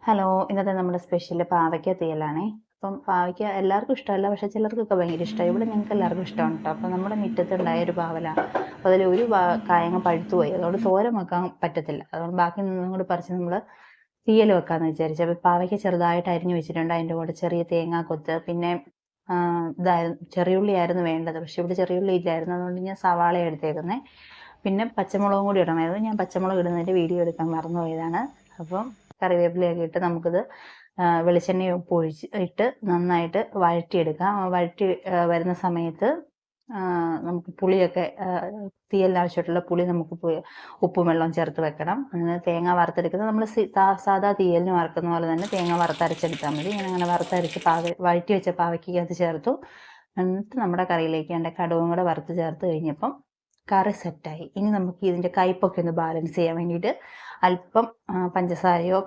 Hello, ഇന്നത്തെ നമ്മുടെ special പാവയ്ക്ക തീയലാണേ. അപ്പം പാവയ്ക്ക എല്ലാവർക്കും ഇഷ്ടമല്ല, പക്ഷേ ചിലർക്കൊക്കെ ഭയങ്കര ഇഷ്ടമാണ്. ഇവിടെ ഞങ്ങൾക്ക് എല്ലാവർക്കും ഇഷ്ടമാണ് കേട്ടോ. അപ്പം നമ്മുടെ മുറ്റത്തുണ്ടായ ഒരു പാവലാണ്. അപ്പോൾ അതിൽ ഒരു കായങ്ങ പഴുത്തു പോയി, അതുകൊണ്ട് തോരൻ വെക്കാൻ പറ്റത്തില്ല. അതുകൊണ്ട് ബാക്കി നിന്നും കൂടി പറിച്ച് നമ്മൾ തീയൽ വെക്കാമെന്ന് വിചാരിച്ചു. അപ്പോൾ പാവയ്ക്ക ചെറുതായിട്ട് അരിഞ്ഞു വെച്ചിട്ടുണ്ട്. അതിൻ്റെ കൂടെ ചെറിയ തേങ്ങാ കൊത്ത്, പിന്നെ ചെറിയുള്ളി ആയിരുന്നു വേണ്ടത്, പക്ഷെ ഇവിടെ ചെറിയുള്ളി ഇല്ലായിരുന്നു. അതുകൊണ്ട് ഞാൻ സവാള എടുത്തേക്കുന്നത്. പിന്നെ പച്ചമുളകും കൂടി ഇടണമായിരുന്നു. ഞാൻ പച്ചമുളക് ഇടുന്നതിൻ്റെ വീഡിയോ എടുക്കാൻ മറന്നുപോയതാണ്. അപ്പം കറിവേപ്പിലയൊക്കെ ഇട്ട് നമുക്കിത് വെളിച്ചെണ്ണയും ഉപ്പ് ഇട്ട് നന്നായിട്ട് വഴറ്റിയെടുക്കാം. വഴറ്റി വരുന്ന സമയത്ത് നമുക്ക് പുളിയൊക്കെ തീയലിന് ആവശ്യമായിട്ടുള്ള പുളി നമുക്ക് ഉപ്പും വെള്ളവും ചേർത്ത് വെക്കണം. അങ്ങനെ തേങ്ങ വറുത്തെടുക്കുന്നത് നമ്മൾ സാധാ തീയലിന് വറുക്കുന്ന പോലെ തന്നെ തേങ്ങ വറുത്തരച്ചെടുത്താൽ മതി. ഞാൻ അങ്ങനെ വറുത്തരച്ച് വഴറ്റി വെച്ച പാവയ്ക്കകത്ത് ചേർത്തു. എന്നിട്ട് നമ്മുടെ കറിയിലേക്ക് എൻ്റെ കടുകും കൂടെ വറുത്ത് ചേർത്ത് കഴിഞ്ഞപ്പം കറി സെറ്റായി. ഇനി നമുക്ക് ഇതിൻ്റെ കയ്പ്പൊക്കെ ഒന്ന് ബാലൻസ് ചെയ്യാൻ വേണ്ടിയിട്ട് അല്പം പഞ്ചസാരയോ